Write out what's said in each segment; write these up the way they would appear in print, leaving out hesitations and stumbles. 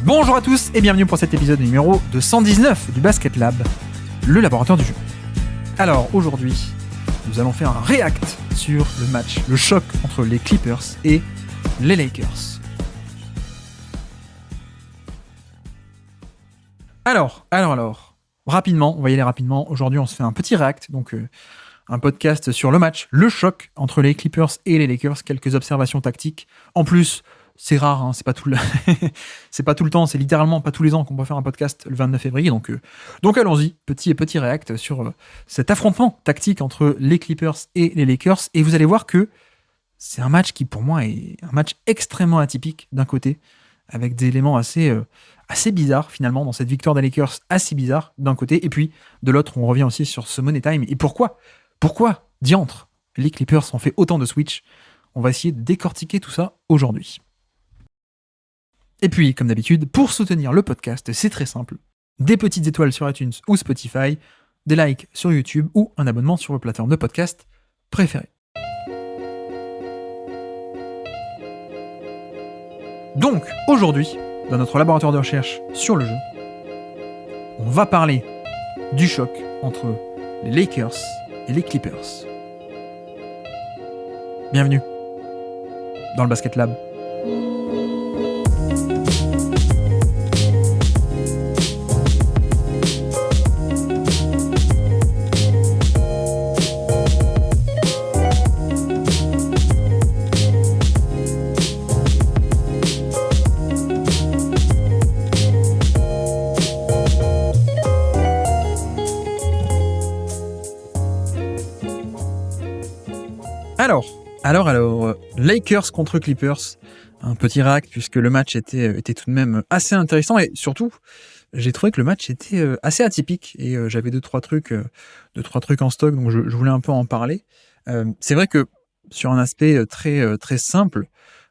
Bonjour à tous et bienvenue pour cet épisode numéro de 119 du Basket Lab, le laboratoire du jeu. Alors aujourd'hui, nous allons faire un react sur le match, le choc entre les Clippers et les Lakers. Alors, rapidement, on va y aller rapidement. Aujourd'hui, on se fait un petit react, donc un podcast sur le match, le choc entre les Clippers et les Lakers, quelques observations tactiques. En plus, c'est rare, hein, c'est pas tout le temps, c'est littéralement pas tous les ans qu'on peut faire un podcast le 29 février. Donc allons-y, petit react sur cet affrontement tactique entre les Clippers et les Lakers. Et vous allez voir que c'est un match qui, pour moi, est un match extrêmement atypique d'un côté, avec des éléments assez bizarres finalement dans cette victoire des Lakers, assez bizarre d'un côté. Et puis de l'autre, on revient aussi sur ce Money Time. Et pourquoi diantre les Clippers ont fait autant de switch? On va essayer de décortiquer tout ça aujourd'hui. Et puis, comme d'habitude, pour soutenir le podcast, c'est très simple. Des petites étoiles sur iTunes ou Spotify, des likes sur YouTube ou un abonnement sur vos plateformes de podcast préférées. Donc, aujourd'hui, dans notre laboratoire de recherche sur le jeu, on va parler du choc entre les Lakers et les Clippers. Bienvenue dans le Basket Lab. Alors, Lakers contre Clippers, un petit react puisque le match était tout de même assez intéressant et surtout, j'ai trouvé que le match était assez atypique et j'avais deux trois trucs en stock, donc je voulais un peu en parler. C'est vrai que sur un aspect très simple,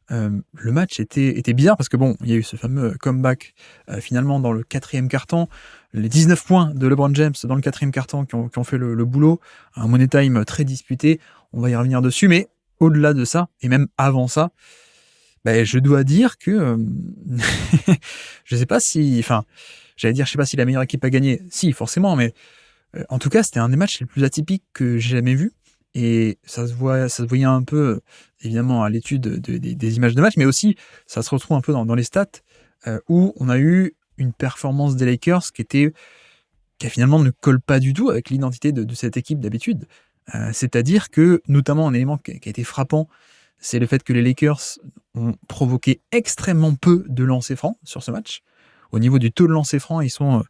le match était bizarre parce que bon, il y a eu ce fameux comeback finalement dans le quatrième quart-temps, les 19 points de LeBron James dans le quatrième quart-temps qui ont fait le boulot, un Money Time très disputé, on va y revenir dessus, mais au-delà de ça, et même avant ça, je dois dire que je sais pas si la meilleure équipe a gagné, si forcément, mais en tout cas c'était un des matchs les plus atypiques que j'ai jamais vu. Et ça se voyait un peu, évidemment, à l'étude des images de match, mais aussi, ça se retrouve un peu dans les stats, où on a eu une performance des Lakers qui finalement ne colle pas du tout avec l'identité de cette équipe d'habitude. C'est-à-dire que, notamment, un élément qui a été frappant, c'est le fait que les Lakers ont provoqué extrêmement peu de lancers francs sur ce match. Au niveau du taux de lancers francs, ils sont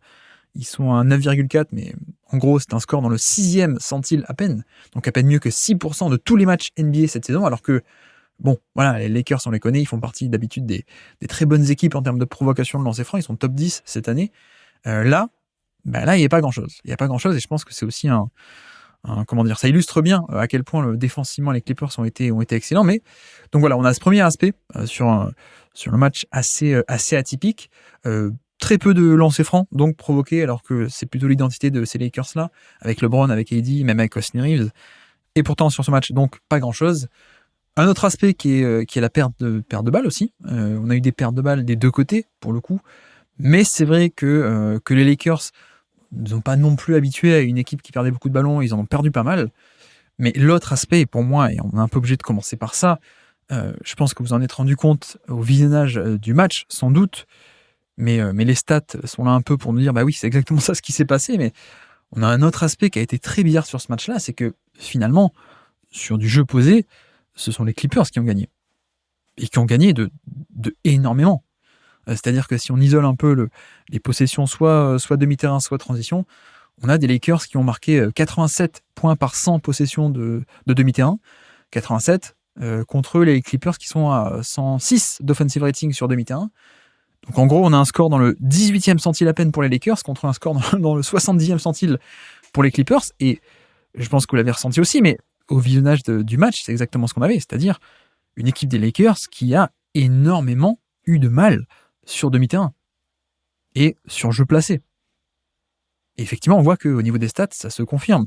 à 9,4, mais en gros, c'est un score dans le 6e centile à peine. Donc à peine mieux que 6% de tous les matchs NBA cette saison, alors que, bon, voilà, les Lakers, on les connaît, ils font partie d'habitude des très bonnes équipes en termes de provocation de lancers francs, ils sont top 10 cette année. Là, il n'y a pas grand-chose. Il n'y a pas grand-chose, et je pense que c'est aussi ça illustre bien à quel point défensivement les Clippers ont été excellents. Mais donc voilà, on a ce premier aspect sur le match assez atypique. Très peu de lancers francs donc provoqués, alors que c'est plutôt l'identité de ces Lakers-là, avec LeBron, avec AD, même avec Austin Reeves. Et pourtant, sur ce match, donc, pas grand-chose. Un autre aspect qui est la perte de balles aussi. On a eu des pertes de balles des deux côtés, pour le coup. Mais c'est vrai que les Lakers ne sont pas non plus habitués à une équipe qui perdait beaucoup de ballons. Ils en ont perdu pas mal. Mais l'autre aspect, pour moi, et on est un peu obligé de commencer par ça, je pense que vous en êtes rendu compte au visionnage du match, sans doute, mais les stats sont là un peu pour nous dire, bah oui, c'est exactement ça ce qui s'est passé, mais on a un autre aspect qui a été très bizarre sur ce match-là, c'est que finalement, sur du jeu posé, ce sont les Clippers qui ont gagné. Et qui ont gagné de énormément. C'est-à-dire que si on isole un peu les possessions, soit demi-terrain, soit transition, on a des Lakers qui ont marqué 87 points par 100 possessions de demi-terrain, 87, contre les Clippers qui sont à 106 d'offensive rating sur demi-terrain. Donc en gros, on a un score dans le 18e centile à peine pour les Lakers contre un score dans le 70e centile pour les Clippers. Et je pense que vous l'avez ressenti aussi, mais au visionnage du match, c'est exactement ce qu'on avait. C'est-à-dire une équipe des Lakers qui a énormément eu de mal sur demi-terrain et sur jeu placé. Et effectivement, on voit qu'au niveau des stats, ça se confirme.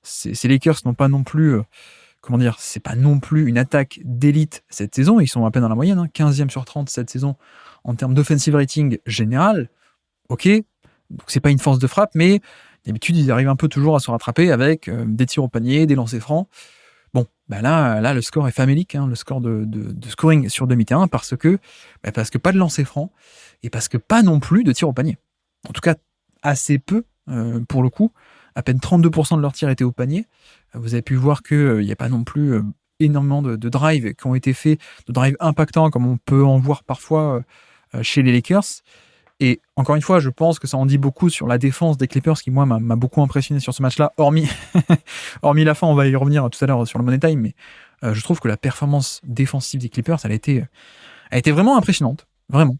Ces Lakers n'ont pas non plus... c'est pas non plus une attaque d'élite cette saison. Ils sont à peine dans la moyenne, 15e sur 30 cette saison en termes d'offensive rating général, ok, donc c'est pas une force de frappe, mais d'habitude, ils arrivent un peu toujours à se rattraper avec des tirs au panier, des lancers francs. Bon, là, le score est famélique, le score de scoring sur demi-terrain, parce que pas de lancers francs, et parce que pas non plus de tirs au panier. En tout cas, assez peu, pour le coup. À peine 32% de leurs tirs étaient au panier. Vous avez pu voir qu'il n'y a pas non plus énormément de drives qui ont été faits, de drives impactants, comme on peut en voir parfois chez les Lakers. Et encore une fois, je pense que ça en dit beaucoup sur la défense des Clippers, qui moi m'a beaucoup impressionné sur ce match-là, hormis la fin, on va y revenir tout à l'heure sur le Money Time, mais je trouve que la performance défensive des Clippers, elle a été vraiment impressionnante, vraiment.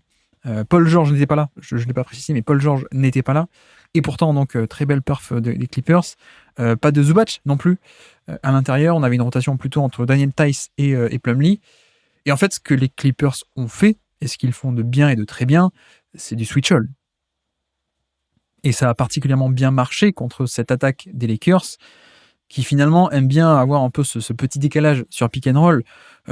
Paul George n'était pas là, je ne l'ai pas précisé, mais Paul George n'était pas là, et pourtant donc très belle perf des Clippers. Pas de Zubac non plus à l'intérieur, on avait une rotation plutôt entre Daniel Theis et Plumlee, et en fait ce que les Clippers ont fait, et ce qu'ils font de bien et de très bien, c'est du switch all. Et ça a particulièrement bien marché contre cette attaque des Lakers, qui finalement aime bien avoir un peu ce petit décalage sur pick and roll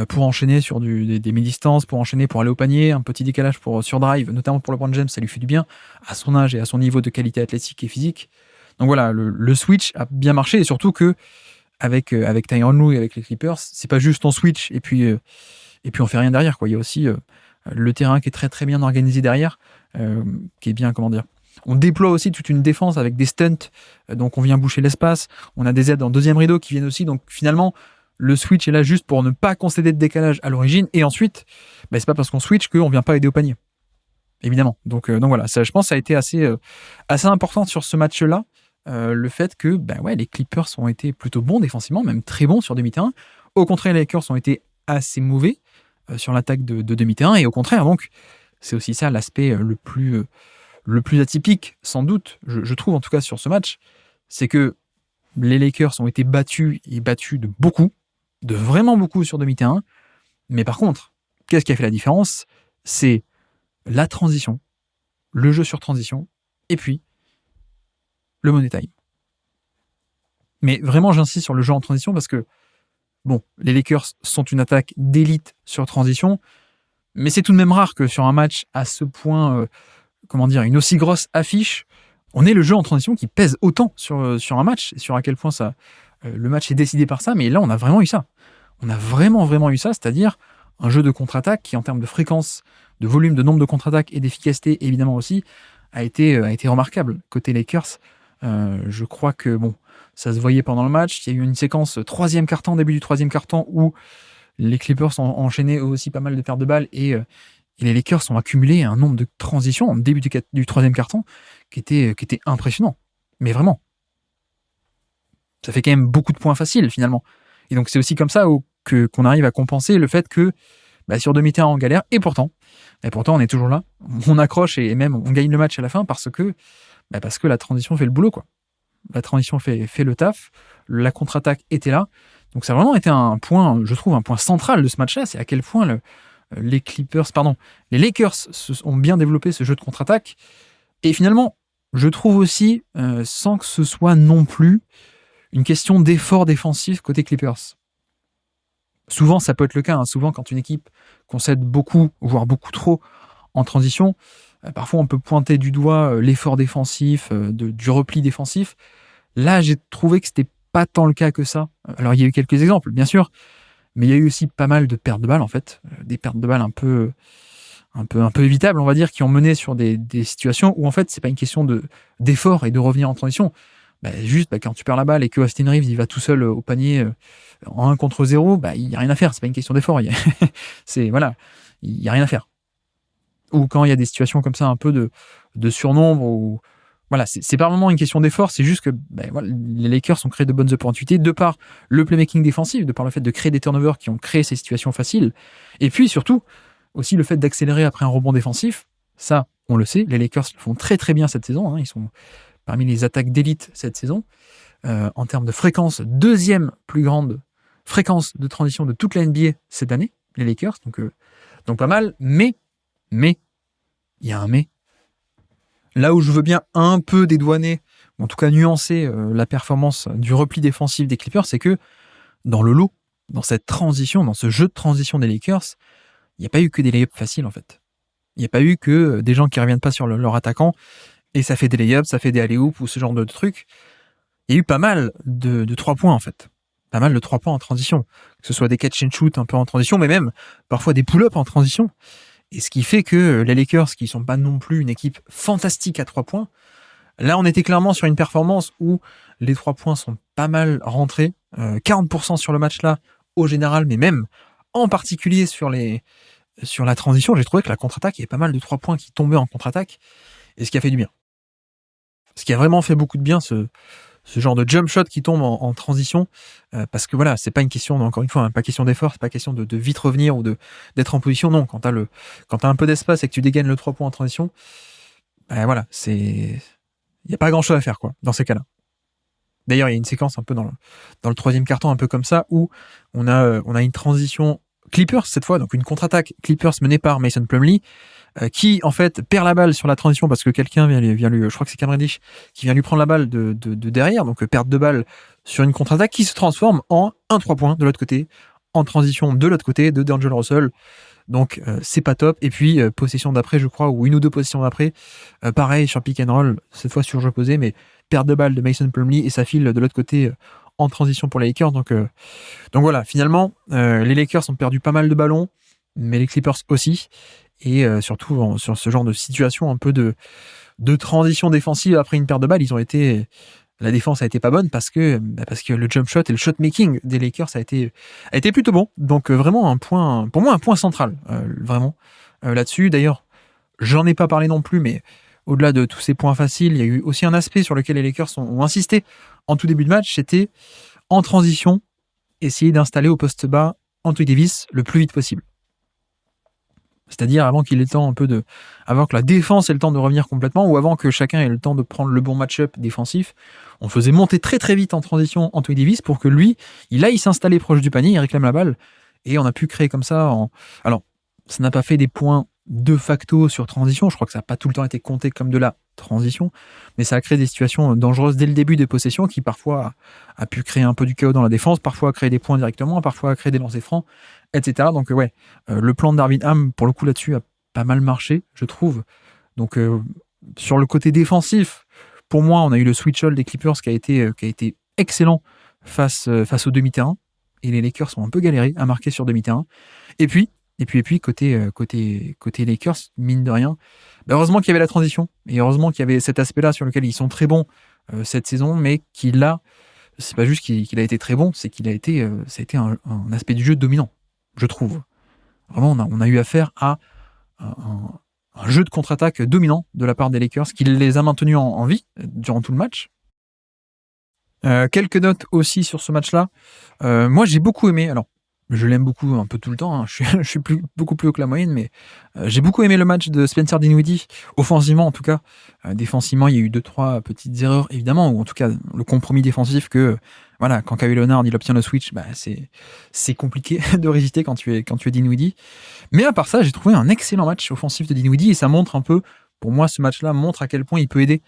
pour enchaîner sur des mi-distances, pour enchaîner pour aller au panier, un petit décalage sur drive, notamment pour LeBron James, ça lui fait du bien, à son âge et à son niveau de qualité athlétique et physique. Donc voilà, le switch a bien marché, et surtout que avec Tyronn Lue et avec les Clippers, c'est pas juste on switch et puis on fait rien derrière, quoi. Il y a aussi le terrain qui est très très bien organisé derrière, qui est bien, comment dire. On déploie aussi toute une défense avec des stunts, donc on vient boucher l'espace, on a des aides en deuxième rideau qui viennent aussi, donc finalement le switch est là juste pour ne pas concéder de décalage à l'origine, et ensuite c'est pas parce qu'on switch qu'on vient pas aider au panier, évidemment. Donc voilà, ça, je pense que ça a été assez important sur ce match-là, le fait que les Clippers ont été plutôt bons défensivement, même très bons sur demi-terrain. Au contraire, les Lakers ont été assez mauvais sur l'attaque de demi-terrain, et au contraire, donc c'est aussi ça l'aspect le plus atypique, sans doute, je trouve en tout cas sur ce match, c'est que les Lakers ont été battus de beaucoup, de vraiment beaucoup sur demi-terrain, mais par contre, qu'est-ce qui a fait la différence ? C'est la transition, le jeu sur transition, et puis le Money Time. Mais vraiment, j'insiste sur le jeu en transition parce que, les Lakers sont une attaque d'élite sur transition, mais c'est tout de même rare que sur un match à ce point, une aussi grosse affiche, on ait le jeu en transition qui pèse autant sur un match, et sur à quel point le match est décidé par ça, mais là on a vraiment eu ça. On a vraiment eu ça, c'est-à-dire un jeu de contre-attaque qui, en termes de fréquence, de volume, de nombre de contre-attaques et d'efficacité évidemment aussi, a été remarquable côté Lakers. Je crois que ça se voyait pendant le match. Il y a eu une séquence début du troisième quart-temps, où les Clippers ont enchaîné aussi pas mal de pertes de balles, et les Lakers ont accumulé un nombre de transitions en début du troisième quart-temps qui était impressionnant. Mais vraiment. Ça fait quand même beaucoup de points faciles finalement. Et donc c'est aussi comme ça qu'on arrive à compenser le fait que sur demi-terrain on galère, et pourtant on est toujours là. On accroche et même on gagne le match à la fin parce que la transition fait le boulot, quoi. La transition fait le taf, la contre-attaque était là. Donc ça a vraiment été un point, je trouve, un point central de ce match-là, c'est à quel point les Lakers ont bien développé ce jeu de contre-attaque. Et finalement, je trouve aussi, sans que ce soit non plus une question d'effort défensif côté Clippers. Souvent, ça peut être le cas. Souvent, quand une équipe concède beaucoup, voire beaucoup trop en transition, parfois on peut pointer du doigt l'effort défensif, du repli défensif. Là, j'ai trouvé que c'était pas tant le cas que ça. Alors, il y a eu quelques exemples, bien sûr, mais il y a eu aussi pas mal de pertes de balles, en fait. Des pertes de balles un peu évitables, on va dire, qui ont mené sur des situations où, en fait, c'est pas une question d'effort et de revenir en transition. Juste, quand tu perds la balle et que Austin Reeves, il va tout seul au panier en 1 contre 0, il n'y a rien à faire. C'est pas une question d'effort. Il y a rien à faire. Ou quand il y a des situations comme ça, un peu de surnombre, ou c'est pas vraiment une question d'effort, c'est juste que les Lakers ont créé de bonnes opportunités de par le playmaking défensif, de par le fait de créer des turnovers qui ont créé ces situations faciles, et puis surtout aussi le fait d'accélérer après un rebond défensif. Ça, on le sait, les Lakers le font très très bien cette saison, ils sont parmi les attaques d'élite cette saison, en termes de fréquence, deuxième plus grande fréquence de transition de toute la NBA cette année, les Lakers, donc pas mal, mais il y a un mais. Là où je veux bien un peu dédouaner, ou en tout cas nuancer la performance du repli défensif des Clippers, c'est que dans le lot, dans cette transition, dans ce jeu de transition des Lakers, il n'y a pas eu que des layups faciles en fait. Il n'y a pas eu que des gens qui reviennent pas sur leur attaquant et ça fait des lay-ups, ça fait des alley-oops ou ce genre de trucs. Il y a eu pas mal de 3 points en fait. Pas mal de 3 points en transition. Que ce soit des catch and shoot un peu en transition, mais même parfois des pull-ups en transition. Et ce qui fait que les Lakers, qui sont pas non plus une équipe fantastique à 3 points, là on était clairement sur une performance où les 3 points sont pas mal rentrés. 40% sur le match là, au général, mais même en particulier sur la transition, j'ai trouvé que la contre-attaque, il y avait pas mal de 3 points qui tombaient en contre-attaque, et ce qui a fait du bien. Ce qui a vraiment fait beaucoup de bien, ce genre de jump shot qui tombe en transition, parce que voilà, c'est pas une question, encore une fois, pas question d'effort, c'est pas question de vite revenir ou d'être en position, non. Quand t'as un peu d'espace et que tu dégaines le 3 points en transition, voilà, il y a pas grand chose à faire, quoi, dans ces cas-là. D'ailleurs, il y a une séquence un peu dans le troisième quart-temps, un peu comme ça, où on a une transition Clippers cette fois, donc une contre-attaque Clippers menée par Mason Plumlee, qui en fait perd la balle sur la transition parce que quelqu'un vient lui, je crois que c'est Cam Reddish, qui vient lui prendre la balle de derrière, donc perte de balle sur une contre-attaque qui se transforme en un 3 points de l'autre côté, en transition de l'autre côté de D'Angelo Russell. Donc c'est pas top. Et puis possession d'après, je crois, ou une ou deux possessions d'après, pareil sur pick and roll, cette fois sur jeu posé, mais perte de balle de Mason Plumlee et ça file de l'autre côté en transition pour les Lakers. Donc voilà, finalement, les Lakers ont perdu pas mal de ballons, mais les Clippers aussi. Et surtout sur ce genre de situation un peu de transition défensive après une perte de balle, la défense a été pas bonne parce que le jump shot et le shot making des Lakers a été plutôt bon. Donc vraiment pour moi un point central, vraiment là-dessus. D'ailleurs, j'en ai pas parlé non plus, mais au-delà de tous ces points faciles, il y a eu aussi un aspect sur lequel les Lakers ont insisté en tout début de match, c'était en transition, essayer d'installer au poste bas Anthony Davis le plus vite possible. C'est-à-dire avant qu'il ait le temps avant que la défense ait le temps de revenir complètement, ou avant que chacun ait le temps de prendre le bon match-up défensif, on faisait monter très très vite en transition Anthony Davis pour que lui, il aille s'installer proche du panier, il réclame la balle, et on a pu créer comme ça. Alors, ça n'a pas fait des points de facto sur transition, je crois que ça n'a pas tout le temps été compté comme de la transition, mais ça a créé des situations dangereuses dès le début des possessions qui parfois a pu créer un peu du chaos dans la défense, parfois a créé des points directement, parfois a créé des lancers francs, etc. Donc le plan de Darvin Ham, pour le coup là-dessus, a pas mal marché, je trouve. Donc sur le côté défensif, pour moi, on a eu le switch all des Clippers qui a été excellent face au demi-terrain, et les Lakers ont un peu galéré à marquer sur demi-terrain. Et puis côté Lakers, mine de rien, heureusement qu'il y avait la transition, et heureusement qu'il y avait cet aspect-là sur lequel ils sont très bons cette saison, mais qu'il a, c'est pas juste qu'il a été très bon, c'est qu'il a été, ça a été un aspect du jeu dominant, je trouve. Vraiment, on a eu affaire à un jeu de contre-attaque dominant de la part des Lakers, qui les a maintenus en vie durant tout le match. Quelques notes aussi sur ce match-là. Moi, j'ai beaucoup aimé, alors je l'aime beaucoup un peu tout le temps, hein. Je suis beaucoup plus haut que la moyenne, mais j'ai beaucoup aimé le match de Spencer Dinwiddie, offensivement en tout cas. Défensivement, il y a eu 2-3 petites erreurs, évidemment, ou en tout cas le compromis défensif que, voilà, quand Kawhi Leonard il obtient le switch, c'est compliqué de résister quand tu es Dinwiddie. Mais à part ça, j'ai trouvé un excellent match offensif de Dinwiddie, et ça montre un peu, pour moi, ce match-là montre à quel point il peut aider.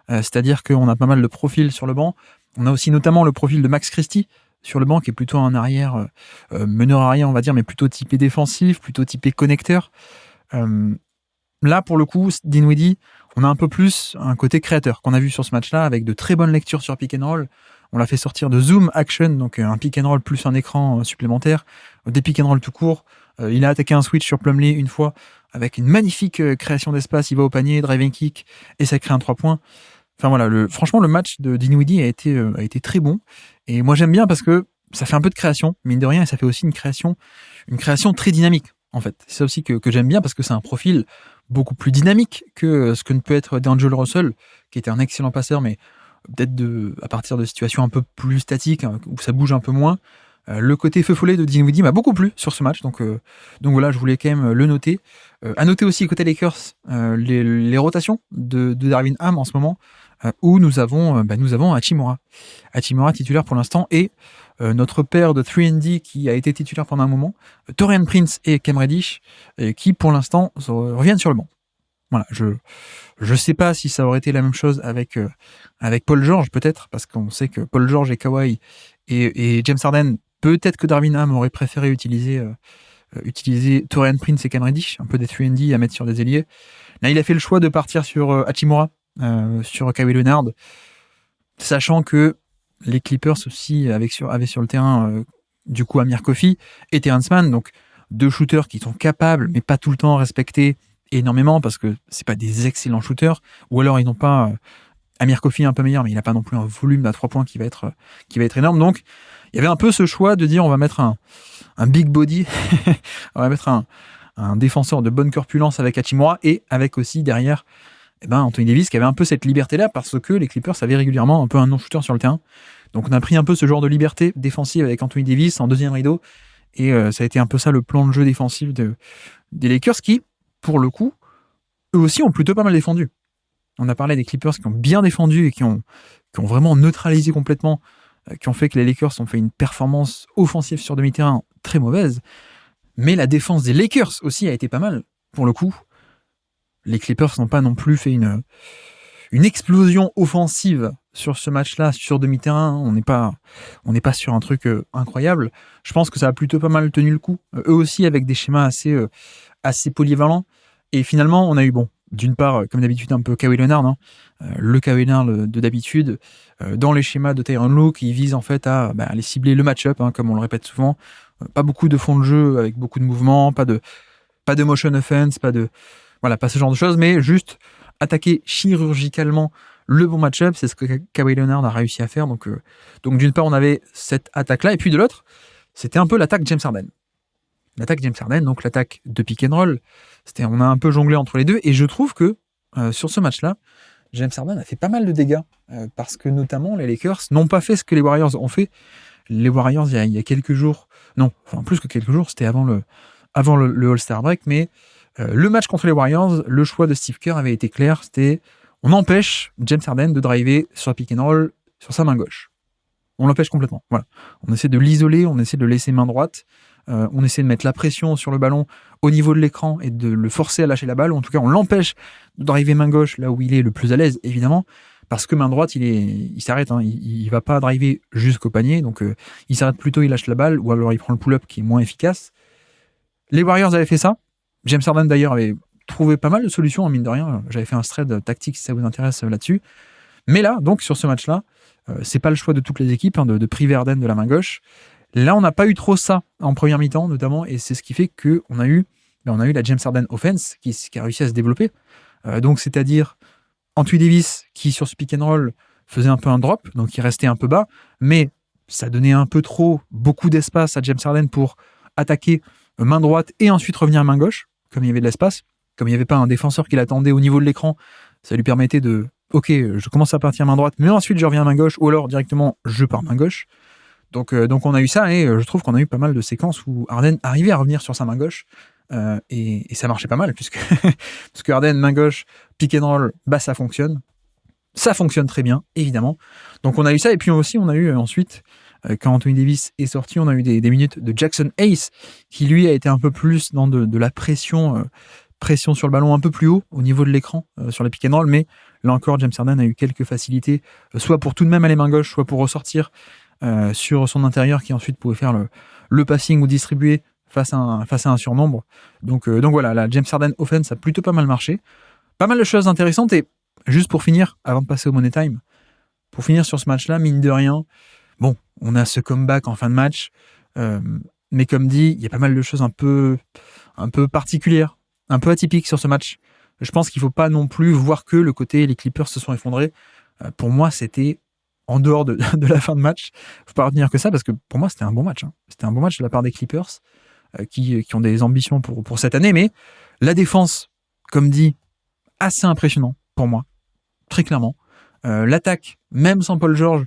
C'est-à-dire qu'on a pas mal de profils sur le banc. On a aussi notamment le profil de Max Christie sur le banc, qui est plutôt un arrière, meneur arrière, on va dire, mais plutôt typé défensif, plutôt typé connecteur. Là, pour le coup, Dinwiddie, on a un peu plus un côté créateur qu'on a vu sur ce match-là, avec de très bonnes lectures sur pick and roll. On l'a fait sortir de zoom action, donc un pick and roll plus un écran supplémentaire, des pick and roll tout court. Il a attaqué un switch sur Plumlee une fois, avec une magnifique création d'espace. Il va au panier, driving kick, et ça crée un 3 points. Enfin voilà, franchement, le match de Dinwiddie a été très bon. Et moi, j'aime bien parce que ça fait un peu de création, mine de rien, et ça fait aussi une création très dynamique, en fait. C'est ça aussi que j'aime bien, parce que c'est un profil beaucoup plus dynamique que ce que ne peut être D'Angelo Russell, qui était un excellent passeur, mais peut-être à partir de situations un peu plus statiques, hein, où ça bouge un peu moins. Le côté feu follet de Dinwiddie m'a beaucoup plu sur ce match, donc voilà, je voulais quand même le noter. À noter aussi côté Lakers, les rotations de Darvin Ham en ce moment, où nous avons Hachimura titulaire pour l'instant, et notre paire de 3&D qui a été titulaire pendant un moment, Taurean Prince et Cam Reddish, qui pour l'instant reviennent sur le banc. Voilà, je sais pas si ça aurait été la même chose avec Paul George, peut-être, parce qu'on sait que Paul George et Kawhi et James Harden, peut-être que Darvin Ham aurait préféré utiliser utiliser Taurean Prince et Cam Reddish, un peu des 3&D à mettre sur des ailiers. Là, il a fait le choix de partir sur Hachimura, sur Kawhi Leonard, sachant que les Clippers aussi avaient sur le terrain du coup Amir Coffey et Terrence Mann, donc deux shooters qui sont capables, mais pas tout le temps respectés énormément parce que c'est pas des excellents shooters, ou alors ils n'ont pas Amir Coffey un peu meilleur, mais il n'a pas non plus un volume à 3 points qui va être énorme. Donc il y avait un peu ce choix de dire on va mettre un big body, on va mettre un défenseur de bonne corpulence avec Hachimura et avec aussi derrière Anthony Davis qui avait un peu cette liberté-là parce que les Clippers avaient régulièrement un peu un non-shooter sur le terrain. Donc on a pris un peu ce genre de liberté défensive avec Anthony Davis en deuxième rideau et ça a été un peu ça le plan de jeu défensif des Lakers qui, pour le coup, eux aussi ont plutôt pas mal défendu. On a parlé des Clippers qui ont bien défendu et qui ont vraiment neutralisé complètement, qui ont fait que les Lakers ont fait une performance offensive sur demi-terrain très mauvaise. Mais la défense des Lakers aussi a été pas mal, pour le coup. Les Clippers n'ont pas non plus fait une explosion offensive sur ce match-là, sur demi-terrain. On n'est pas sur un truc incroyable. Je pense que ça a plutôt pas mal tenu le coup. Eux aussi avec des schémas assez polyvalents. Et finalement, on a eu, d'une part, comme d'habitude, un peu Kawhi Leonard, le Kawhi Leonard de d'habitude, dans les schémas de Tyronn Lue, qui vise en fait à aller cibler le match-up, comme on le répète souvent. Pas beaucoup de fond de jeu avec beaucoup de mouvements, pas de motion offense, pas ce genre de choses, mais juste attaquer chirurgicalement le bon match-up, c'est ce que Kawhi Leonard a réussi à faire. Donc d'une part, on avait cette attaque-là, et puis de l'autre, c'était un peu l'attaque James Harden. L'attaque James Harden, donc l'attaque de pick and roll, on a un peu jonglé entre les deux, et je trouve que sur ce match-là, James Harden a fait pas mal de dégâts, parce que notamment les Lakers n'ont pas fait ce que les Warriors ont fait. Les Warriors, il y a quelques jours, plus que quelques jours, c'était avant le All-Star break, mais le match contre les Warriors, le choix de Steve Kerr avait été clair, c'était on empêche James Harden de driver sur la pick and roll sur sa main gauche. On l'empêche complètement. Voilà. On essaie de l'isoler, on essaie de le laisser main droite, on essaie de mettre la pression sur le ballon au niveau de l'écran et de le forcer à lâcher la balle, ou en tout cas on l'empêche de driver main gauche là où il est le plus à l'aise, évidemment, parce que main droite, il s'arrête, il va pas driver jusqu'au panier, donc il s'arrête plutôt, il lâche la balle, ou alors il prend le pull-up qui est moins efficace. Les Warriors avaient fait ça. James Harden d'ailleurs avait trouvé pas mal de solutions, en mine de rien. J'avais fait un thread tactique si ça vous intéresse là-dessus. Mais là, donc sur ce match-là, c'est pas le choix de toutes les équipes de priver Harden de la main gauche. Là, on n'a pas eu trop ça en première mi-temps, notamment, et c'est ce qui fait qu'on a eu la James Harden offense qui a réussi à se développer. Donc, c'est-à-dire Anthony Davis qui, sur ce pick and roll, faisait un peu un drop, donc il restait un peu bas, mais ça donnait un peu trop, beaucoup d'espace à James Harden pour attaquer main droite et ensuite revenir à main gauche, comme il y avait de l'espace, comme il n'y avait pas un défenseur qui l'attendait au niveau de l'écran, ça lui permettait de ok, je commence à partir main droite, mais ensuite je reviens à main gauche, ou alors directement je pars main gauche. Donc on a eu ça, et je trouve qu'on a eu pas mal de séquences où Harden arrivait à revenir sur sa main gauche, et ça marchait pas mal, puisque parce que Harden, main gauche, pick and roll, ça fonctionne. Ça fonctionne très bien, évidemment. Donc on a eu ça, et puis aussi on a eu ensuite, quand Anthony Davis est sorti, on a eu des minutes de Jackson Hayes, qui lui a été un peu plus dans de la pression sur le ballon un peu plus haut au niveau de l'écran sur les pick and roll, mais là encore James Harden a eu quelques facilités, soit pour tout de même aller main gauche, soit pour ressortir sur son intérieur qui ensuite pouvait faire le passing ou distribuer face à un surnombre. Donc voilà, la James Harden offense a plutôt pas mal marché. Pas mal de choses intéressantes, et juste pour finir, avant de passer au Money Time, pour finir sur ce match-là, mine de rien, on a ce comeback en fin de match, mais comme dit, il y a pas mal de choses un peu particulières, un peu atypiques sur ce match. Je pense qu'il ne faut pas non plus voir que le côté les Clippers se sont effondrés. Pour moi, c'était en dehors de la fin de match. Il ne faut pas retenir que ça, parce que pour moi, c'était un bon match. C'était un bon match de la part des Clippers qui ont des ambitions pour cette année, mais la défense, comme dit, assez impressionnant pour moi, très clairement. L'attaque, même sans Paul George,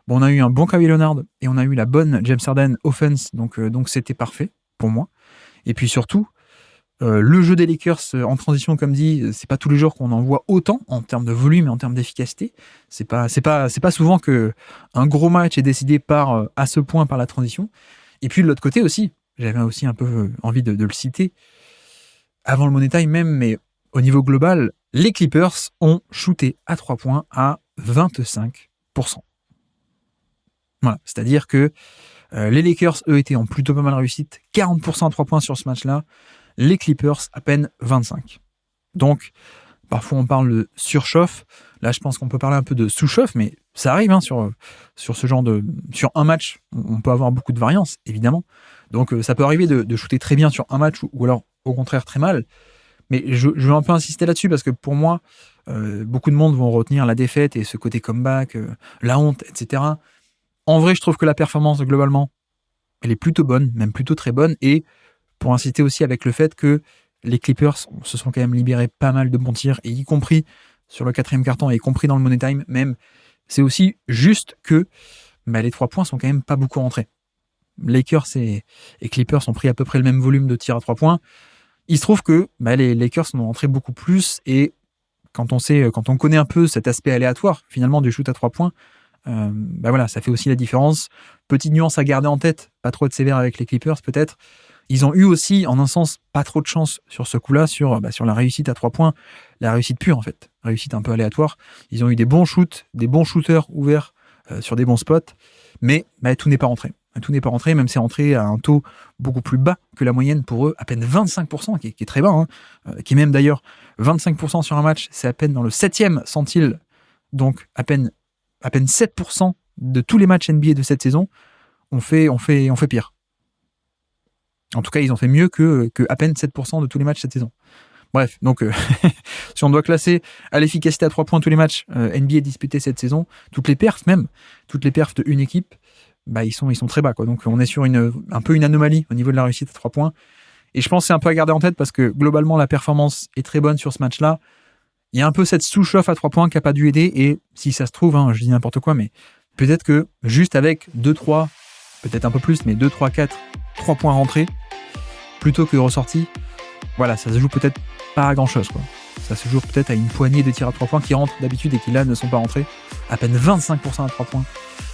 on a eu un bon Kawhi Leonard et on a eu la bonne James Harden offense, donc c'était parfait pour moi. Et puis surtout, le jeu des Lakers en transition, comme dit, c'est pas tous les jours qu'on en voit autant en termes de volume et en termes d'efficacité. C'est pas souvent que un gros match est décidé à ce point par la transition. Et puis de l'autre côté aussi, j'avais aussi un peu envie de le citer avant le Money Time même, mais au niveau global, les Clippers ont shooté à 3 points à 25%. Voilà, c'est-à-dire que Les Lakers, eux, étaient en plutôt pas mal réussite. 40% à 3 points sur ce match-là. Les Clippers, à peine 25. Donc, parfois on parle de surchauffe. Là, je pense qu'on peut parler un peu de sous-chauffe, mais ça arrive sur ce genre de... Sur un match, on peut avoir beaucoup de variance, évidemment. Donc, ça peut arriver de shooter très bien sur un match ou alors, au contraire, très mal. Mais je veux un peu insister là-dessus parce que pour moi, beaucoup de monde vont retenir la défaite et ce côté comeback, la honte, etc. En vrai, je trouve que la performance, globalement, elle est plutôt bonne, même plutôt très bonne. Et pour insister aussi avec le fait que les Clippers se sont quand même libérés pas mal de bons tirs, et y compris sur le 4e quart-temps, et y compris dans le Money Time même, c'est aussi juste que les 3 points sont quand même pas beaucoup rentrés. Lakers et Clippers ont pris à peu près le même volume de tirs à 3 points. Il se trouve que les Lakers sont rentrés beaucoup plus, et quand on connaît un peu cet aspect aléatoire finalement du shoot à 3 points, voilà, ça fait aussi la différence. Petite nuance à garder en tête, pas trop être sévère avec les Clippers peut-être. Ils ont eu aussi, en un sens, pas trop de chance sur ce coup-là, sur la réussite à 3 points, la réussite pure en fait, réussite un peu aléatoire. Ils ont eu des bons shoots, des bons shooters ouverts sur des bons spots, mais tout n'est pas rentré. Tout n'est pas rentré, même c'est rentré à un taux beaucoup plus bas que la moyenne pour eux, à peine 25%, qui est très bas, qui est même d'ailleurs 25% sur un match, c'est à peine dans le 7e centile, donc à peine 7% de tous les matchs NBA de cette saison ont fait pire. En tout cas, ils ont fait mieux que à peine 7% de tous les matchs cette saison. Bref, donc si on doit classer à l'efficacité à 3 points tous les matchs NBA disputés cette saison, toutes les perfs de une équipe, ils sont très bas, quoi. Donc on est sur un peu une anomalie au niveau de la réussite à 3 points. Et je pense que c'est un peu à garder en tête parce que globalement la performance est très bonne sur ce match-là. Il y a un peu cette sous-chauffe à 3 points qui n'a pas dû aider, et si ça se trouve, je dis n'importe quoi, mais peut-être que juste avec 2-3, peut-être un peu plus, mais 2-3-4, 3 points rentrés, plutôt que ressortis, voilà, ça se joue peut-être pas à grand-chose, quoi. Ça se joue peut-être à une poignée de tirs à 3 points qui rentrent d'habitude et qui là ne sont pas rentrés. À peine 25% à 3 points,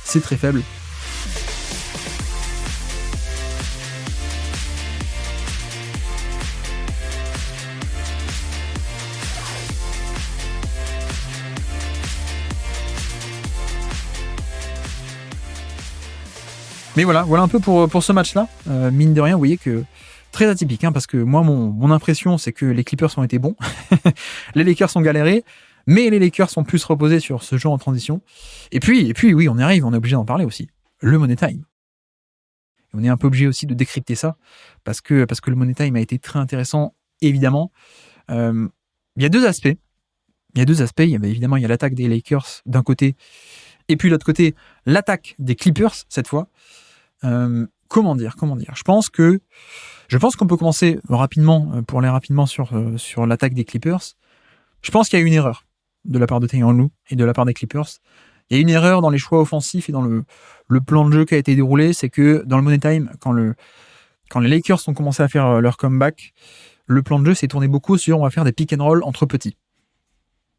c'est très faible. Mais voilà un peu pour ce match-là. Mine de rien, vous voyez que très atypique, parce que moi, mon impression, c'est que les Clippers ont été bons. Les Lakers ont galéré, mais les Lakers sont plus reposés sur ce jeu en transition. Et puis oui, on y arrive, on est obligé d'en parler aussi. Le Money Time. Et on est un peu obligé aussi de décrypter ça, parce que le Money Time a été très intéressant, évidemment. Il y a deux aspects. Il y a évidemment l'attaque des Lakers d'un côté, et puis l'autre côté, l'attaque des Clippers, cette fois. Comment dire Je pense qu'on peut commencer rapidement, pour aller rapidement sur l'attaque des Clippers. Je pense qu'il y a une erreur de la part de Tyronn Lue et de la part des Clippers. Il y a une erreur dans les choix offensifs et dans le plan de jeu qui a été déroulé, c'est que dans le Money Time, quand les Lakers ont commencé à faire leur comeback, le plan de jeu s'est tourné beaucoup sur on va faire des pick and roll entre petits.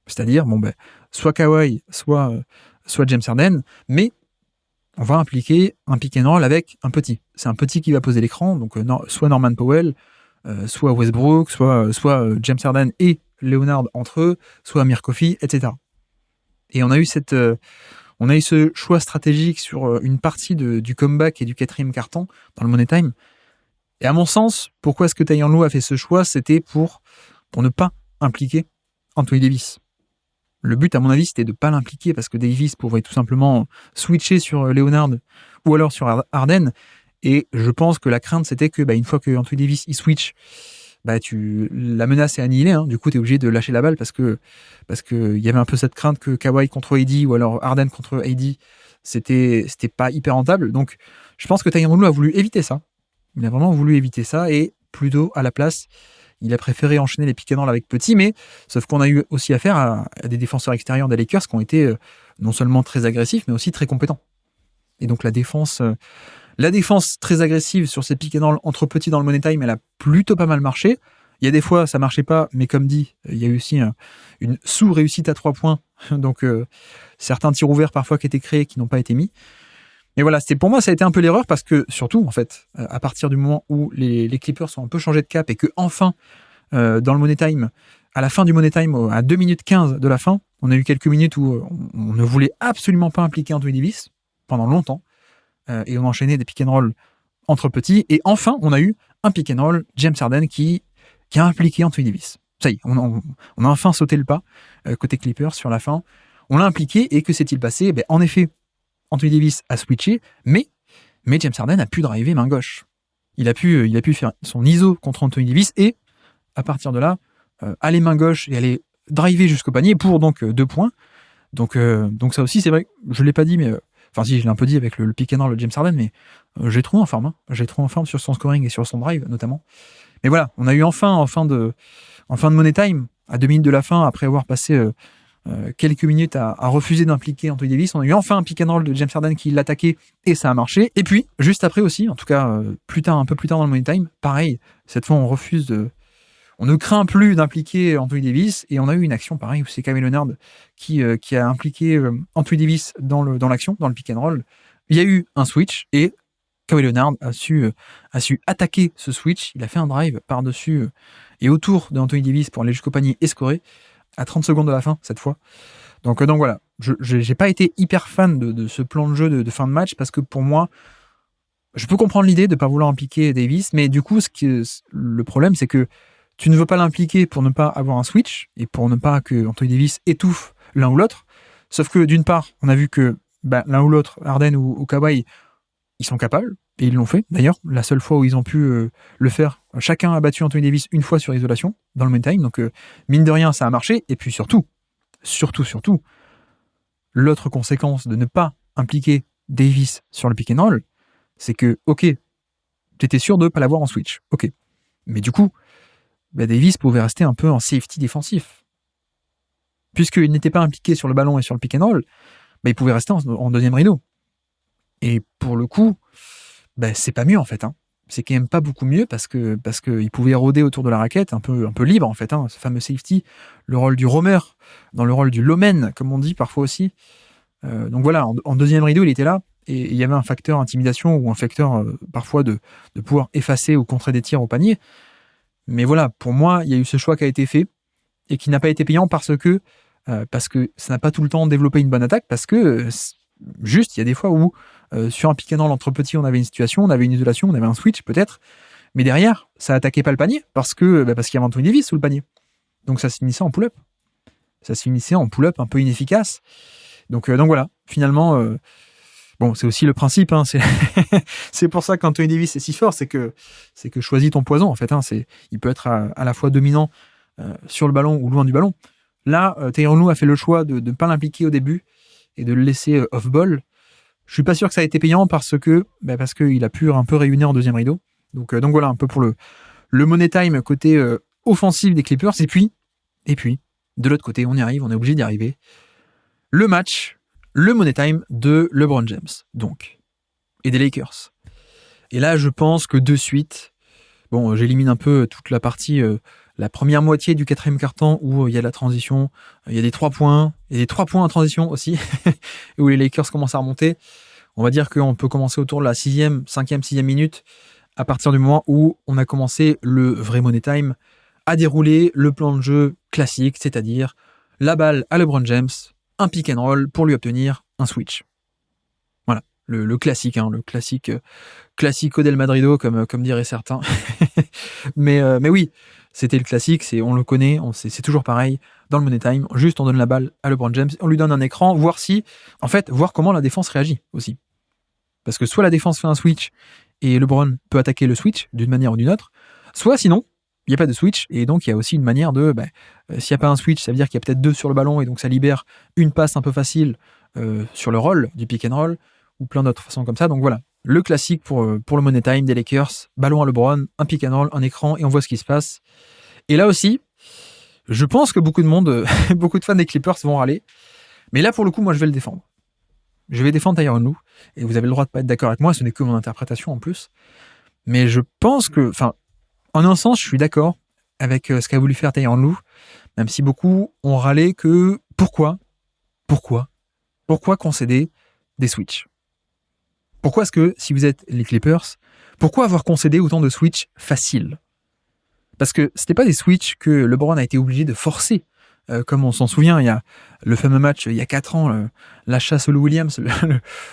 C'est-à-dire, soit Kawhi, soit James Harden, mais on va impliquer un pick and roll avec un petit. C'est un petit qui va poser l'écran, donc soit Norman Powell, soit Westbrook, soit James Harden et Leonard entre eux, soit Amir Coffey, etc. Et on a eu ce choix stratégique sur une partie du comeback et du 4e quart-temps dans le Money Time. Et à mon sens, pourquoi est-ce que Tyronn Lue a fait ce choix ? C'était pour ne pas impliquer Anthony Davis. Le but, à mon avis, c'était de ne pas l'impliquer parce que Davis pourrait tout simplement switcher sur Leonard ou alors sur Harden. Et je pense que la crainte, c'était que une fois que Anthony Davis il switch, la menace est annihilée. Du coup, tu es obligé de lâcher la balle parce que il y avait un peu cette crainte que Kawhi contre AD ou alors Harden contre AD, c'était pas hyper rentable. Donc, je pense que Tyronn Lue a voulu éviter ça. Il a vraiment voulu éviter ça et plutôt à la place, il a préféré enchaîner les pick and roll avec petit, mais sauf qu'on a eu aussi affaire à des défenseurs extérieurs des Lakers qui ont été non seulement très agressifs, mais aussi très compétents. Et donc la défense très agressive sur ces pick and roll entre petits dans le Money Time, elle a plutôt pas mal marché. Il y a des fois, ça marchait pas, mais comme dit, il y a eu aussi une sous-réussite à 3 points. Donc certains tirs ouverts parfois qui étaient créés, qui n'ont pas été mis. Mais voilà, pour moi, ça a été un peu l'erreur parce que, surtout, en fait, à partir du moment où les Clippers ont un peu changé de cap et que, enfin, dans le Money Time, à la fin du Money Time, à 2 minutes 15 de la fin, on a eu quelques minutes où on ne voulait absolument pas impliquer Anthony Davis pendant longtemps. et on enchaînait des pick and roll entre petits. Et enfin, on a eu un pick and roll James Harden qui a impliqué Anthony Davis. Ça y est, on a enfin sauté le pas côté Clippers sur la fin. On l'a impliqué et que s'est-il passé? En effet, Anthony Davis a switché, mais James Harden a pu driver main gauche. Il a pu faire son ISO contre Anthony Davis et à partir de là, aller main gauche et aller driver jusqu'au panier pour donc 2 points. Donc ça aussi, c'est vrai, je l'ai pas dit, mais enfin si, je l'ai un peu dit avec le pick and roll de James Harden, mais j'ai trouvé en forme. Hein. J'ai trouvé en forme sur son scoring et sur son drive notamment. Mais voilà, on a eu enfin en fin de Money Time, à 2 minutes de la fin, après avoir passé quelques minutes à refuser d'impliquer Anthony Davis, on a eu enfin un pick and roll de James Harden qui l'attaquait et ça a marché. Et puis, juste après aussi, en tout cas un peu plus tard dans le Money Time, pareil, cette fois on ne craint plus d'impliquer Anthony Davis et on a eu une action pareil où c'est Kawhi Leonard qui a impliqué Anthony Davis dans l'action, dans le pick and roll. Il y a eu un switch et Kawhi Leonard a su attaquer ce switch. Il a fait un drive par-dessus et autour de Anthony Davis pour aller jusqu'au panier et scorer à 30 secondes de la fin cette fois. Donc voilà, j'ai pas été hyper fan de ce plan de jeu de fin de match parce que pour moi, je peux comprendre l'idée de pas vouloir impliquer Davis, mais du coup, le problème, c'est que tu ne veux pas l'impliquer pour ne pas avoir un switch et pour ne pas que Anthony Davis étouffe l'un ou l'autre. Sauf que d'une part, on a vu que l'un ou l'autre, Harden ou Kawhi, ils sont capables, et ils l'ont fait. D'ailleurs, la seule fois où ils ont pu le faire, chacun a battu Anthony Davis une fois sur isolation, dans le main time, donc mine de rien, ça a marché. Et puis surtout, l'autre conséquence de ne pas impliquer Davis sur le pick and roll, c'est que, ok, t'étais sûr de ne pas l'avoir en switch, ok. Mais du coup, Davis pouvait rester un peu en safety défensif. Puisqu'il n'était pas impliqué sur le ballon et sur le pick and roll, il pouvait rester en deuxième rideau. Et pour le coup, c'est pas mieux en fait. Hein. C'est quand même pas beaucoup mieux parce que il pouvait rôder autour de la raquette un peu libre en fait. Hein, ce fameux safety, le rôle du roamer, dans le rôle du lawman comme on dit parfois aussi. Donc voilà, en deuxième rideau il était là et il y avait un facteur intimidation ou un facteur parfois de pouvoir effacer ou contrer des tirs au panier. Mais voilà, pour moi, il y a eu ce choix qui a été fait et qui n'a pas été payant parce que ça n'a pas tout le temps développé une bonne attaque, parce que juste, il y a des fois où sur un pick and roll entre petits, on avait une situation, on avait une isolation, on avait un switch peut-être, mais derrière, ça attaquait pas le panier parce qu'il y avait Anthony Davis sous le panier. Donc ça se finissait en pull-up. Ça se finissait en pull-up un peu inefficace. Donc voilà, finalement... Bon, c'est aussi le principe, hein, c'est pour ça qu'Anthony Davis est si fort, c'est que choisis ton poison, en fait. Hein, il peut être à la fois dominant sur le ballon ou loin du ballon. Là, Tyronn Lue a fait le choix de ne pas l'impliquer au début et de le laisser off-ball. Je suis pas sûr que ça a été payant parce qu'il a pu un peu réunir en deuxième rideau. Donc voilà, un peu pour le money time côté offensif des Clippers. Et puis, de l'autre côté, on y arrive, on est obligé d'y arriver. Le match... Le money time de LeBron James, donc, et des Lakers. Et là, je pense que de suite, bon, j'élimine un peu toute la partie, la première moitié du quatrième quart-temps où il y a la transition, il y a des 3 points, il y a des 3 points en transition aussi, où les Lakers commencent à remonter. On va dire qu'on peut commencer autour de la 5e, 6e minute, à partir du moment où on a commencé le vrai money time à dérouler le plan de jeu classique, c'est-à-dire la balle à LeBron James, un pick and roll pour lui obtenir un switch. Voilà, le classique, hein, le classico del Madrido, comme diraient certains. mais oui, c'était le classique, on le connaît, c'est toujours pareil. Dans le money time, juste on donne la balle à LeBron James, on lui donne un écran, voir comment la défense réagit aussi. Parce que soit la défense fait un switch et LeBron peut attaquer le switch d'une manière ou d'une autre, soit sinon, il n'y a pas de switch, et donc il y a aussi une manière de... s'il n'y a pas un switch, ça veut dire qu'il y a peut-être 2 sur le ballon, et donc ça libère une passe un peu facile sur le roll, du pick and roll, ou plein d'autres façons comme ça. Donc voilà, le classique pour le money time des Lakers, ballon à LeBron, un pick and roll, un écran, et on voit ce qui se passe. Et là aussi, je pense que beaucoup de monde, beaucoup de fans des Clippers vont râler, mais là pour le coup, moi je vais le défendre. Je vais défendre Tyronn Lue, et vous avez le droit de pas être d'accord avec moi, ce n'est que mon interprétation en plus, mais je pense que... En un sens, je suis d'accord avec ce qu'a voulu faire Tyronn Lue, même si beaucoup ont râlé que pourquoi concéder des switches? Pourquoi est-ce que, si vous êtes les Clippers, pourquoi avoir concédé autant de switches faciles? Parce que c'était pas des switches que LeBron a été obligé de forcer. Comme on s'en souvient, il y a le fameux match il y a 4 ans, la chasse au Lou Williams,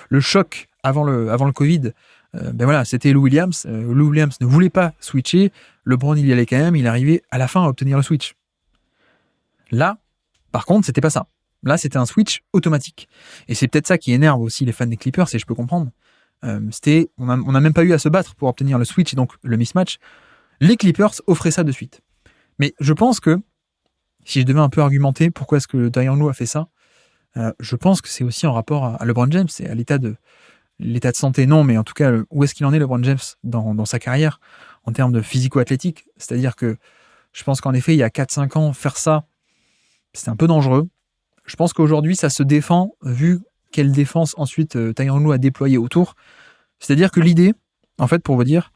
le choc avant le Covid, c'était Lou Williams. Lou Williams ne voulait pas switcher. LeBron, il y allait quand même. Il arrivait à la fin à obtenir le switch. Là, par contre, c'était pas ça. Là, c'était un switch automatique. Et c'est peut-être ça qui énerve aussi les fans des Clippers, et je peux comprendre. On n'a même pas eu à se battre pour obtenir le switch et donc le mismatch. Les Clippers offraient ça de suite. Mais je pense que, si je devais un peu argumenter pourquoi est-ce que Tyronn Lue a fait ça, je pense que c'est aussi en rapport à LeBron James et à l'état de santé, non, mais en tout cas, où est-ce qu'il en est, LeBron James, dans sa carrière, en termes de physico-athlétique. C'est-à-dire que je pense qu'en effet, il y a 4-5 ans, faire ça, c'était un peu dangereux. Je pense qu'aujourd'hui, ça se défend, vu quelle défense ensuite Tyronn Lue a déployé autour. C'est-à-dire que l'idée, en fait, pour vous dire,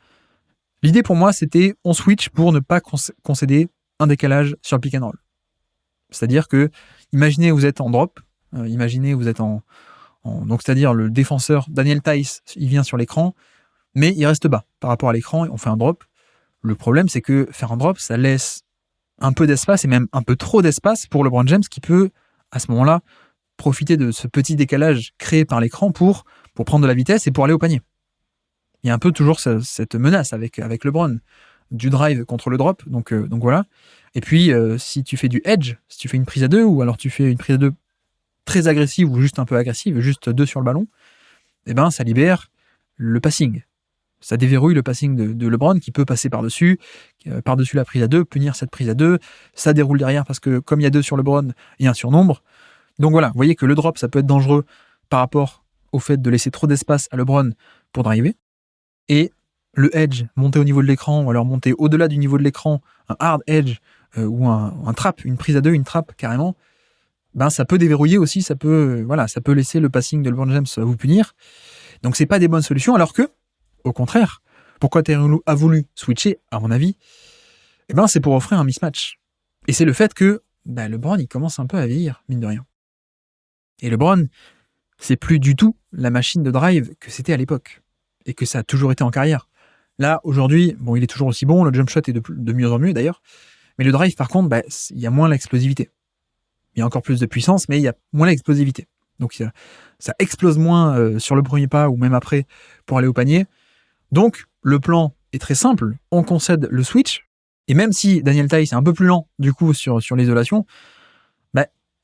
l'idée pour moi, c'était on switch pour ne pas concéder un décalage sur le pick and roll. C'est-à-dire que, imaginez vous êtes en drop, imaginez vous êtes donc c'est-à-dire le défenseur Daniel Theis, il vient sur l'écran, mais il reste bas par rapport à l'écran, on fait un drop. Le problème, c'est que faire un drop, ça laisse un peu d'espace, et même un peu trop d'espace pour LeBron James, qui peut, à ce moment-là, profiter de ce petit décalage créé par l'écran pour prendre de la vitesse et pour aller au panier. Il y a un peu toujours cette menace avec LeBron, du drive contre le drop, donc voilà. Et puis, si tu fais du edge, si tu fais une prise à 2, ou alors tu fais une prise à 2 très agressive ou juste un peu agressive, juste 2 sur le ballon, ça libère le passing. Ça déverrouille le passing de LeBron qui peut passer par-dessus la prise à 2, punir cette prise à 2, ça déroule derrière parce que comme il y a 2 sur LeBron, il y a un surnombre. Donc voilà, vous voyez que le drop, ça peut être dangereux par rapport au fait de laisser trop d'espace à LeBron pour driver. Et le edge, monter au niveau de l'écran, ou alors monter au-delà du niveau de l'écran, un hard edge ou un trap, une prise à 2, une trap carrément, ça peut déverrouiller aussi, ça peut laisser le passing de LeBron James vous punir. Donc c'est pas des bonnes solutions, alors que, au contraire, pourquoi Tyronn Lue a voulu switcher, à mon avis, c'est pour offrir un mismatch. Et c'est le fait que LeBron, il commence un peu à vieillir, mine de rien. Et LeBron, c'est plus du tout la machine de drive que c'était à l'époque, et que ça a toujours été en carrière. Là, aujourd'hui, il est toujours aussi bon, le jump shot est de mieux en mieux d'ailleurs, mais le drive, par contre, il y a moins l'explosivité. Il y a encore plus de puissance, mais il y a moins l'explosivité. Donc ça explose moins sur le premier pas ou même après pour aller au panier. Donc le plan est très simple, on concède le switch, et même si Daniel Theis est un peu plus lent du coup sur l'isolation,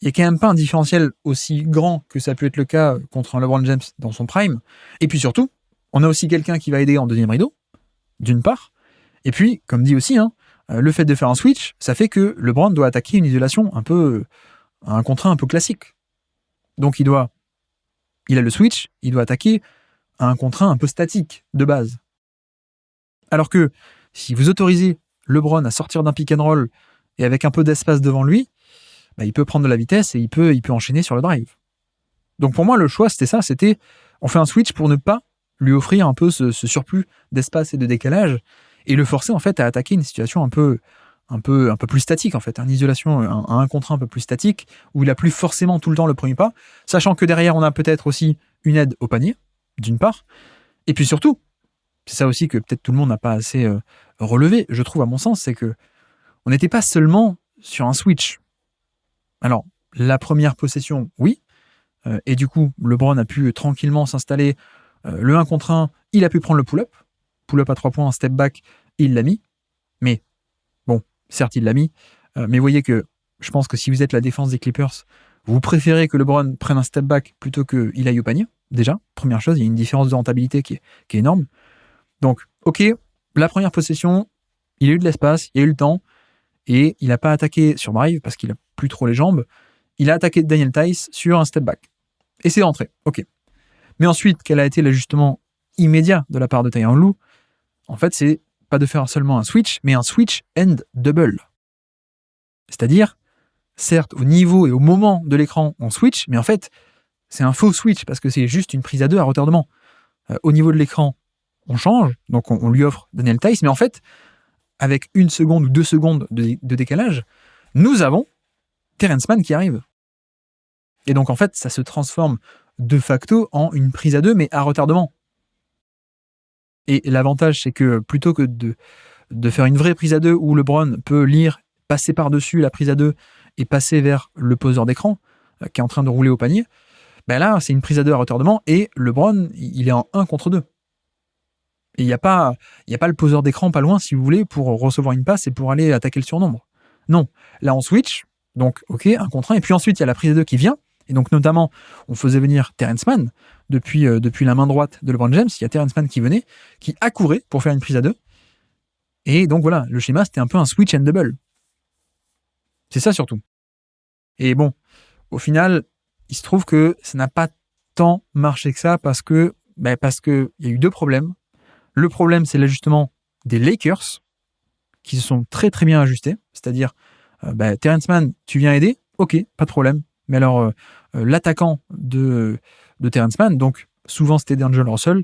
il n'y a quand même pas un différentiel aussi grand que ça peut être le cas contre un LeBron James dans son prime. Et puis surtout, on a aussi quelqu'un qui va aider en deuxième rideau, d'une part, et puis, comme dit aussi, le fait de faire un switch, ça fait que LeBron doit attaquer une isolation un peu, un contre un peu classique. Donc il a le switch, il doit attaquer à un contre un peu statique, de base. Alors que, si vous autorisez LeBron à sortir d'un pick and roll et avec un peu d'espace devant lui, il peut prendre de la vitesse et il peut enchaîner sur le drive. Donc pour moi, le choix, c'était ça, on fait un switch pour ne pas lui offrir un peu ce surplus d'espace et de décalage et le forcer en fait à attaquer une situation un peu plus statique en fait, une isolation, un contre un peu plus statique, où il a plus forcément tout le temps le premier pas, sachant que derrière on a peut-être aussi une aide au panier, d'une part, et puis surtout, c'est ça aussi que peut-être tout le monde n'a pas assez relevé, je trouve à mon sens, c'est que on n'était pas seulement sur un switch. Alors, la première possession, oui, et du coup, LeBron a pu tranquillement s'installer, le 1 contre 1, il a pu prendre le pull-up à 3 points, un step back, il l'a mis, mais bon, certes, il l'a mis, mais vous voyez que je pense que si vous êtes la défense des Clippers, vous préférez que LeBron prenne un step back plutôt qu'il aille au panier. Déjà, première chose, il y a une différence de rentabilité qui est énorme. Donc, ok, la première possession, il a eu de l'espace, il a eu le temps, et il n'a pas attaqué sur drive parce qu'il a plus trop les jambes. Il a attaqué Daniel Theis sur un step back. Et c'est rentré, ok. Mais ensuite, quel a été l'ajustement immédiat de la part de Tyronn Lue ? En fait, c'est pas de faire seulement un switch, mais un switch and double. C'est-à-dire, certes, au niveau et au moment de l'écran, on switch, mais en fait, c'est un faux switch parce que c'est juste une prise à 2 à retardement. Au niveau de l'écran, on change, donc on lui offre Daniel Theis, mais en fait, avec 1 seconde ou 2 secondes de décalage, nous avons Terrence Mann qui arrive. Et donc, en fait, ça se transforme de facto en une prise à 2, mais à retardement. Et l'avantage, c'est que plutôt que de faire une vraie prise à 2 où LeBron peut lire, passer par-dessus la prise à 2 et passer vers le poseur d'écran qui est en train de rouler au panier, Ben là, c'est une prise à 2 à retardement et LeBron, il est en 1 contre 2. Et il n'y a pas le poseur d'écran pas loin, si vous voulez, pour recevoir une passe et pour aller attaquer le surnombre. Non. Là, on switch, donc, ok, 1 contre 1. Et puis ensuite, il y a la prise à 2 qui vient. Et donc, notamment, on faisait venir Terrence Mann depuis la main droite de LeBron James. Il y a Terrence Mann qui venait, qui accourait pour faire une prise à 2. Et donc, voilà, le schéma, c'était un peu un switch and double. C'est ça, surtout. Et bon, au final, il se trouve que ça n'a pas tant marché que ça parce que il y a eu 2 problèmes. Le problème, c'est l'ajustement des Lakers qui se sont très très bien ajustés. C'est-à-dire, Terrence Mann, tu viens aider, ok, pas de problème. Mais alors, l'attaquant de Terrence Mann, donc souvent c'était D'Angelo Russell,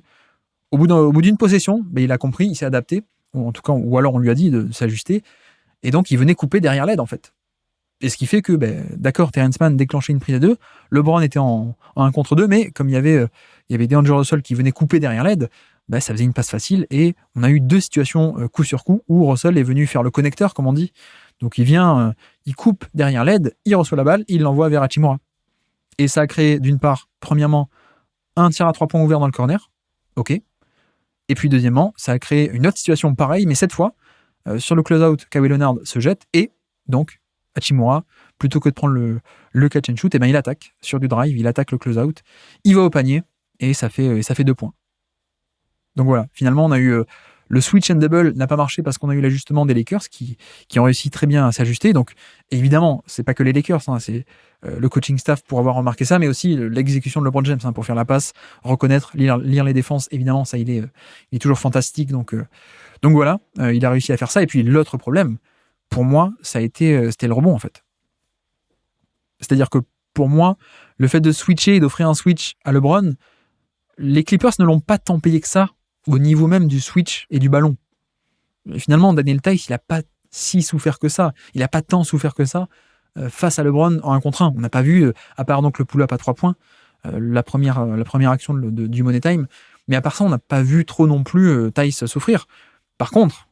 au bout d'une possession, il a compris, il s'est adapté, ou alors on lui a dit de s'ajuster, et donc il venait couper derrière l'aide en fait. Et ce qui fait que, d'accord, Terrence Mann déclenchait une prise à 2, LeBron était en 1 contre 2, mais comme il y avait D'Angelo Russell qui venait couper derrière l'aide, ça faisait une passe facile, et on a eu 2 situations coup sur coup où Russell est venu faire le connecteur, comme on dit. Donc il vient, il coupe derrière l'aide, il reçoit la balle, il l'envoie vers Hachimura. Et ça a créé, d'une part, premièrement, un tir à 3 points ouvert dans le corner, ok. Et puis deuxièmement, ça a créé une autre situation pareille, mais cette fois, sur le close-out, Kawhi Leonard se jette, et donc Hachimura, plutôt que de prendre le catch and shoot, il attaque sur du drive, il attaque le close-out, il va au panier, et ça fait 2 points. Donc voilà, finalement on a eu le switch and double n'a pas marché parce qu'on a eu l'ajustement des Lakers qui ont réussi très bien à s'ajuster. Donc évidemment, c'est pas que les Lakers, c'est le coaching staff pour avoir remarqué ça, mais aussi l'exécution de LeBron James pour faire la passe, reconnaître, lire les défenses. Évidemment, ça il est toujours fantastique. Donc voilà, il a réussi à faire ça. Et puis l'autre problème, pour moi, c'était le rebond en fait. C'est-à-dire que pour moi, le fait de switcher et d'offrir un switch à LeBron, les Clippers ne l'ont pas tant payé que ça au niveau même du switch et du ballon. Et finalement, Daniel Theis, il n'a pas si souffert que ça. Il n'a pas tant souffert que ça face à LeBron en 1 contre 1. On n'a pas vu, à part donc le pull-up à 3 points, la première action du Money Time. Mais à part ça, on n'a pas vu trop non plus Theis souffrir. Par contre,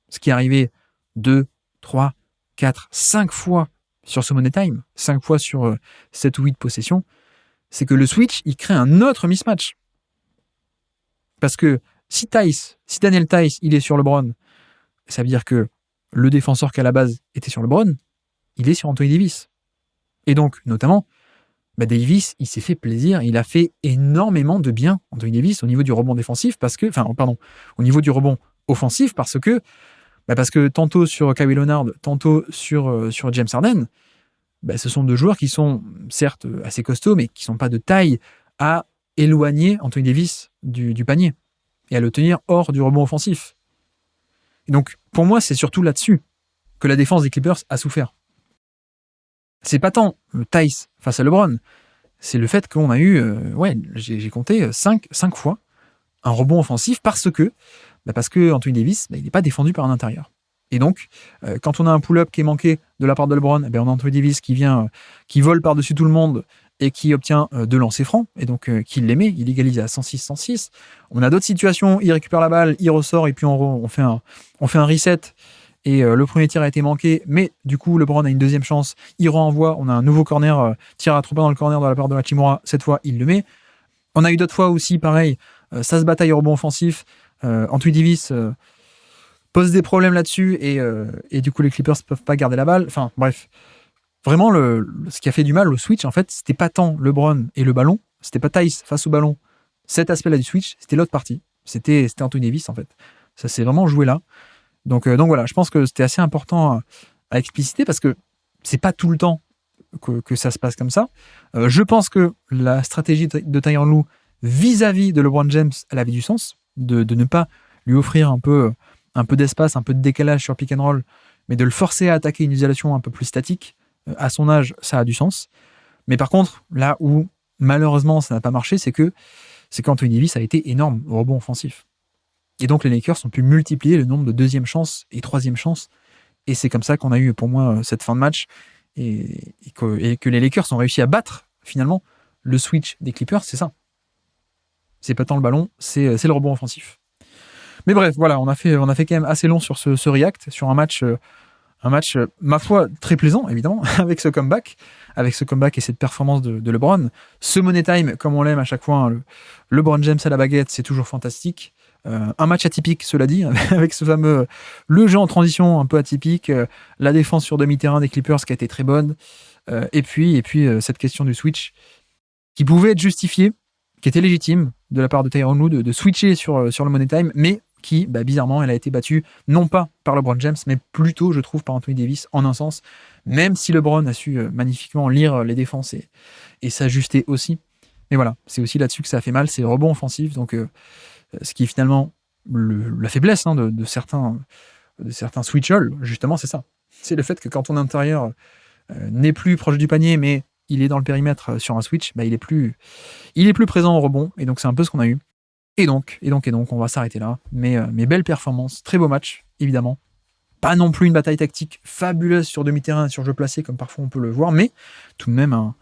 ce qui est arrivé 2, 3, 4, 5 fois sur ce Money Time, 5 fois sur 7 ou 8 possessions, c'est que le switch, il crée un autre mismatch. Parce que si Daniel Theis, il est sur LeBron, ça veut dire que le défenseur qui à la base était sur LeBron, il est sur Anthony Davis. Et donc, notamment, Davis, il s'est fait plaisir, il a fait énormément de bien, Anthony Davis, au niveau du rebond défensif, au niveau du rebond offensif, parce que tantôt sur Kawhi Leonard, tantôt sur James Harden, ce sont 2 joueurs qui sont certes assez costauds, mais qui ne sont pas de taille à éloigner Anthony Davis du panier et à le tenir hors du rebond offensif. Et donc, pour moi, c'est surtout là-dessus que la défense des Clippers a souffert. C'est pas tant Theis face à LeBron, c'est le fait qu'on a eu, j'ai compté 5 fois un rebond offensif parce que Anthony Davis, il n'est pas défendu par un intérieur. Et donc, quand on a un pull-up qui est manqué de la part de LeBron, on a Anthony Davis qui vient, qui vole par-dessus tout le monde et qui obtient 2 lancers francs, et donc qui les met, il égalise à 106-106. On a d'autres situations, il récupère la balle, il ressort, et puis on fait un reset, et le premier tir a été manqué, mais du coup, LeBron a une deuxième chance, il renvoie, on a un nouveau corner, tir à 3 points dans le corner de la part de Hachimura, cette fois, il le met. On a eu d'autres fois aussi, pareil, ça se bataille au rebond offensif, Anthony Davis pose des problèmes là-dessus, et du coup, les Clippers ne peuvent pas garder la balle, enfin, bref. Vraiment, ce qui a fait du mal au switch, en fait, c'était pas tant LeBron et le ballon, c'était pas Theis face au ballon. Cet aspect-là du switch, c'était l'autre partie. C'était Anthony Davis, en fait. Ça s'est vraiment joué là. Donc voilà, je pense que c'était assez important à expliciter parce que c'est pas tout le temps que ça se passe comme ça. Je pense que la stratégie de Tyronn Lue vis-à-vis de LeBron James, elle avait du sens, de ne pas lui offrir un peu d'espace, un peu de décalage sur pick and roll, mais de le forcer à attaquer une isolation un peu plus statique. À son âge, ça a du sens. Mais par contre, là où malheureusement ça n'a pas marché, c'est qu'Anthony Davis a été énorme au rebond offensif. Et donc les Lakers ont pu multiplier le nombre de deuxième chances et troisième chances. Et c'est comme ça qu'on a eu pour moi cette fin de match et que les Lakers ont réussi à battre finalement le switch des Clippers, c'est ça. C'est pas tant le ballon, c'est le rebond offensif. Mais bref, voilà, on a fait quand même assez long sur ce react, sur un match Un match, ma foi, très plaisant, évidemment, avec ce comeback et cette performance de LeBron. Ce Money Time, comme on l'aime à chaque fois, hein, le LeBron James à la baguette, c'est toujours fantastique. Un match atypique, cela dit, avec ce fameux le jeu en transition un peu atypique, la défense sur demi-terrain des Clippers qui a été très bonne, et puis cette question du switch qui pouvait être justifiée, qui était légitime de la part de Tyronn Lue de switcher sur le Money Time, mais qui, bizarrement, elle a été battue non pas par LeBron James, mais plutôt, je trouve, par Anthony Davis en un sens, même si LeBron a su magnifiquement lire les défenses et s'ajuster aussi. Mais voilà, c'est aussi là-dessus que ça a fait mal, c'est rebond offensif, donc ce qui est finalement la faiblesse de certains switch-all, justement, c'est ça. C'est le fait que quand ton intérieur n'est plus proche du panier, mais il est dans le périmètre sur un switch, il est plus présent au rebond, et donc c'est un peu ce qu'on a eu. Et donc, on va s'arrêter là. Mais belle performance, très beau match, évidemment. Pas non plus une bataille tactique fabuleuse sur demi-terrain et sur jeu placé, comme parfois on peut le voir, mais tout de même un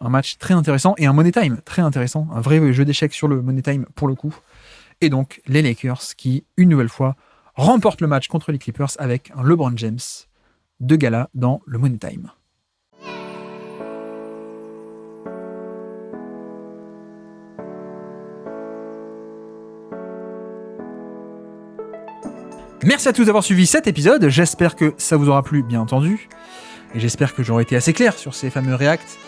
match très intéressant et un Money Time très intéressant. Un vrai jeu d'échecs sur le Money Time pour le coup. Et donc, les Lakers qui, une nouvelle fois, remportent le match contre les Clippers avec un LeBron James de gala dans le Money Time. Merci à tous d'avoir suivi cet épisode, j'espère que ça vous aura plu, bien entendu, et j'espère que j'aurai été assez clair sur ces fameux reacts.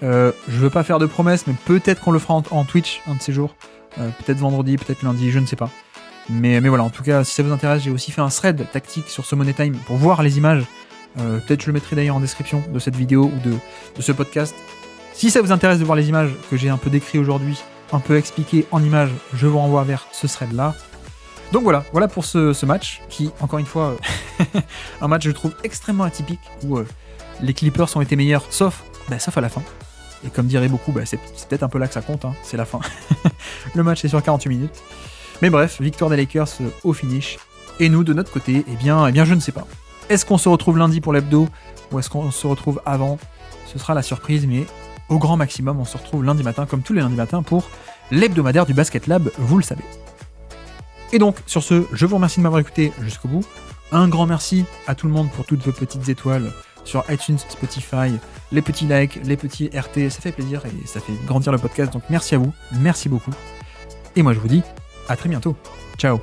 Je veux pas faire de promesses, mais peut-être qu'on le fera en Twitch un de ces jours, peut-être vendredi, peut-être lundi, je ne sais pas. Mais voilà, en tout cas, si ça vous intéresse, j'ai aussi fait un thread tactique sur ce Money Time pour voir les images. Peut-être je le mettrai d'ailleurs en description de cette vidéo ou de ce podcast. Si ça vous intéresse de voir les images que j'ai un peu décrites aujourd'hui, un peu expliquées en images, je vous renvoie vers ce thread-là. Donc voilà pour ce match qui, encore une fois, un match je trouve extrêmement atypique où les Clippers ont été meilleurs, sauf à la fin. Et comme diraient beaucoup, c'est peut-être un peu là que ça compte, hein, c'est la fin. Le match est sur 48 minutes. Mais bref, victoire des Lakers au finish. Et nous, de notre côté, eh bien je ne sais pas. Est-ce qu'on se retrouve lundi pour l'hebdo ou est-ce qu'on se retrouve avant ? Ce sera la surprise, mais au grand maximum, on se retrouve lundi matin, comme tous les lundis matins, pour l'hebdomadaire du Basket Lab, vous le savez. Et donc, sur ce, je vous remercie de m'avoir écouté jusqu'au bout. Un grand merci à tout le monde pour toutes vos petites étoiles sur iTunes, Spotify, les petits likes, les petits RT, ça fait plaisir et ça fait grandir le podcast. Donc merci à vous, merci beaucoup. Et moi je vous dis à très bientôt. Ciao.